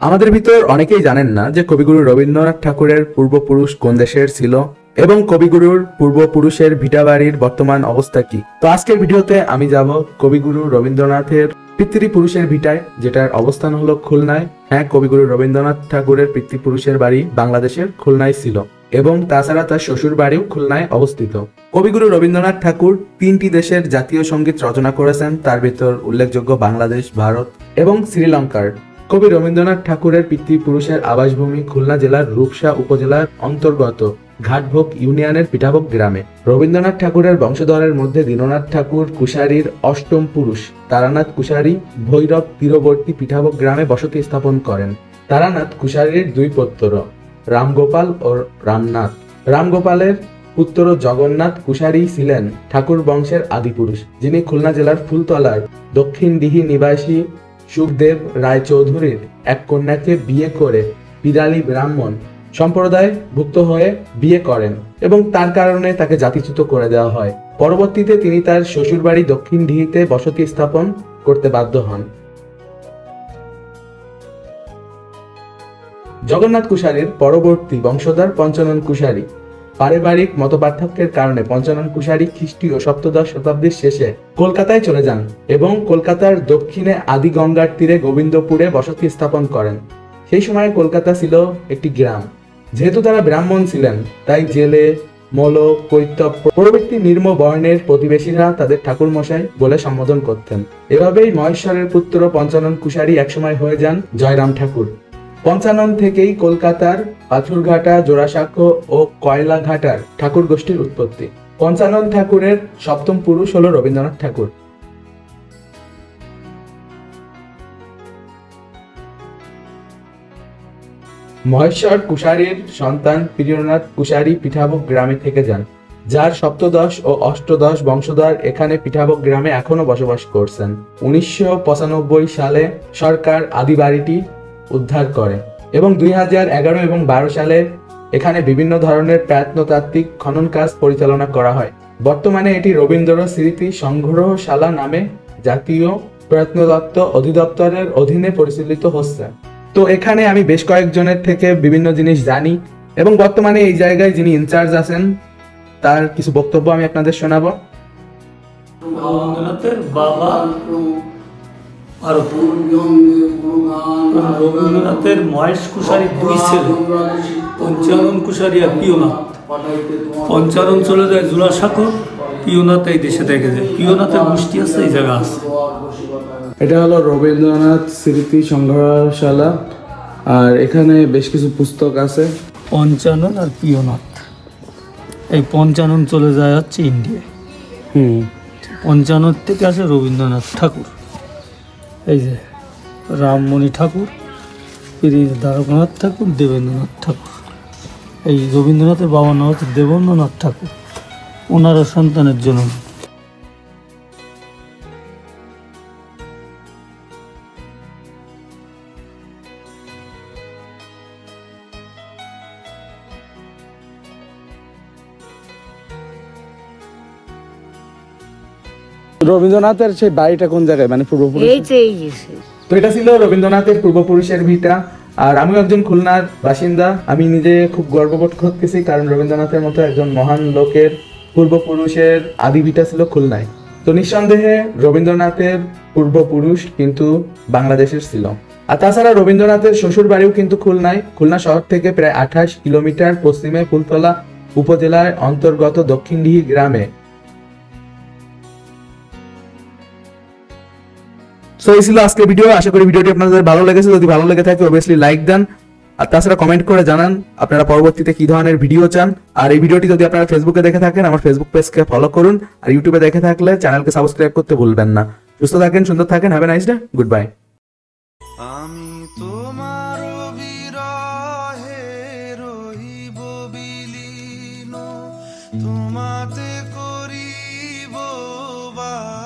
আমাদের ভিতর অনেকেই জানেন না যে কবিগুরু রবীন্দ্রনাথ ঠাকুরের পূর্বপুরুষ কোন দেশের ছিল এবং কবিগুরুর পূর্বপুরুষের ভিটাবাড়ির বর্তমান অবস্থা কি। তো আজকের ভিডিওতে আমি যাব কবিগুরু রবীন্দ্রনাথের পিতৃপুরুষের ভিটায়, যেটার অবস্থান হলো খুলনায়। হ্যাঁ, কবিগুরু রবীন্দ্রনাথ ঠাকুরের পিতৃপুরুষের বাড়ি বাংলাদেশের খুলনায় ছিল এবং তাছাড়া তার শ্বশুর বাড়িও খুলনায় অবস্থিত। কবিগুরু রবীন্দ্রনাথ ঠাকুর 3টি দেশের জাতীয় সঙ্গীত রচনা করেছেন, তার ভিতর উল্লেখযোগ্য বাংলাদেশ, ভারত এবং শ্রীলঙ্কার। কবি রবীন্দ্রনাথ ঠাকুরের পিতৃপুরুষের আবাসভূমি খুলনা জেলার রূপসা উপজেলার অন্তর্গত ঘাটভোগ ইউনিয়নের পিঠাভোগ গ্রামে। রবীন্দ্রনাথ ঠাকুরের বংশধরের মধ্যে দীননাথ ঠাকুর কুশারীর অষ্টম পুরুষ তারানাথ কুশারী ভৈরব তীরবর্তী পিঠাভোগ গ্রামে বসতি স্থাপন করেন। তারানাথ কুশারীর 2 পুত্র রামগোপাল ও রামনাথ। রামগোপালের পুত্র জগন্নাথ কুশারী ছিলেন ঠাকুর বংশের আদিপুরুষ, যিনি খুলনা জেলার ফুলতলার দক্ষিণ দিঘি নিবাসী সুখদেব রায়চৌধুরীর এক কন্যাকে বিয়ে করে পিরালি ব্রাহ্মণ সম্প্রদায় ভুক্ত হয়ে বিয়ে করেন এবং তার কারণে তাকে জাতিচ্যুত করে দেওয়া হয়। পরবর্তীতে তিনি তার শ্বশুরবাড়ি দক্ষিণ দিঘিতে বসতি স্থাপন করতে বাধ্য হন। জগন্নাথ কুশারীর পরবর্তী বংশধর পঞ্চানন কুশারী। পারিবারিক মতপার্থক্যের কারণে পঞ্চানন কুশারী খ্রিস্টীয় সপ্তদশ শতাব্দীর শেষে কলকাতায় চলে যান এবং কলকাতার দক্ষিণে আদি গঙ্গার তীরে গোবিন্দপুরে বসতি স্থাপন করেন। সেই সময় কলকাতা ছিল একটি গ্রাম। যেহেতু তারা ব্রাহ্মণ ছিলেন, তাই জেলে, মলক, কৈতব প্রভৃতি নিম্ন বর্ণের প্রতিবেশীরা তাদের ঠাকুর মশাই বলে সম্বোধন করতেন। এভাবেই মহেশ্বরের পুত্র পঞ্চানন কুশারী একসময় হয়ে যান জয়রাম ঠাকুর। পঞ্চানন থেকেই কলকাতার পাথুরঘাটা, জোড়াসাঁকো ও কয়লাঘাটার ঠাকুর গোষ্ঠীর উৎপত্তি। পঞ্চানন ঠাকুরের 7ম পুরুষ হল রবীন্দ্রনাথ ঠাকুর। মহেশ্বর কুশারীর সন্তান প্রিয়নাথ কুশারী পিঠাভোগ গ্রামে থেকে যান, যার সপ্তদশ ও অষ্টদশ বংশধর এখানে পিঠাভোগ গ্রামে এখনো বসবাস করছেন। 1995 সালে সরকার আদি বাড়িটি উদ্ধার করে এবং 2011 এবং 12 সালে এখানে বিভিন্ন ধরনের প্রত্নতাত্ত্বিক খনন কাজ পরিচালনা করা হয়। বর্তমানে এটি রবীন্দ্র স্মৃতি সংগ্রহশালা নামে জাতীয় প্রত্নতত্ত্ব অধিদপ্তরের অধীনে পরিচালিত হচ্ছে। তো এখানে আমি বেশ কয়েকজনের থেকে বিভিন্ন জিনিস জানি এবং বর্তমানে এই জায়গায় যিনি ইনচার্জ আছেন তার কিছু বক্তব্য আমি আপনাদের শোনাবো। রবীন্দ্রনাথের বাবা আর রবীন্দ্রনাথের মহেশ কুশারী 2 ছেলে, পঞ্চানন কুশারী আর পিয়নাথ। পঞ্চানন চলে যায় জোড়াসাঁকো, পিয়নাথ এই দেশে থেকে যায়। পিয়নাথের গোষ্ঠী আছে এই জায়গা আছে। এটা হলো রবীন্দ্রনাথ স্মৃতি সংগ্রহশালা, আর এখানে বেশ কিছু পুস্তক আছে। পঞ্চানন আর পিয়নাথ, এই পঞ্চানন চলে যায় হচ্ছে ইন্ডিয়া। পঞ্চানন থেকে আসে রবীন্দ্রনাথ ঠাকুর। এই যে রামমণি ঠাকুর, দ্বারকানাথ ঠাকুর, দেবেন্দ্রনাথ ঠাকুর। এই রবীন্দ্রনাথের বাবার নাম হচ্ছে দেবেন্দ্রনাথ ঠাকুর, ওনারও সন্তানের জন্য। রবীন্দ্রনাথের সেই বাড়িটা কোন জায়গায়, মানে পূর্বপুরুষ? তো এটা ছিল রবীন্দ্রনাথের পূর্বপুরুষের ভিটা। আর আমিও একজন খুলনার বাসিন্দা, আমি নিজে খুব গর্ববোধ করতেছি, কারণ রবীন্দ্রনাথের মতো একজন মহান লোকের পূর্বপুরুষের আদি ভিটা ছিল খুলনায়। তো নিঃসন্দেহে রবীন্দ্রনাথের পূর্বপুরুষ কিন্তু বাংলাদেশের ছিল। আর তাছাড়া রবীন্দ্রনাথের শ্বশুর বাড়িও কিন্তু খুলনায়। খুলনা শহর থেকে প্রায় 28 কিলোমিটার পশ্চিমে ফুলতলা উপজেলার অন্তর্গত দক্ষিণদিঘি গ্রামে। তো এই ছিল আজকের ভিডিও। আশা করি ভিডিওটি আপনাদের ভালো লেগেছে। যদি ভালো লেগে থাকে অবভিয়াসলি লাইক দেন, আর তাছাড়া কমেন্ট করে জানান আপনারা পরবর্তীতে কি ধরনের ভিডিও চান। আর এই ভিডিওটি যদি আপনারা ফেসবুকে দেখে থাকেন, আমার ফেসবুক পেজকে ফলো করুন, আর ইউটিউবে দেখে থাকলে চ্যানেলকে সাবস্ক্রাইব করতে ভুলবেন না। সুস্থ থাকেন, সুন্দর থাকেন, have a nice day, good bye. আমি তোমার বিরহে রহিব বিলীন, তোমাতে করিব বাস।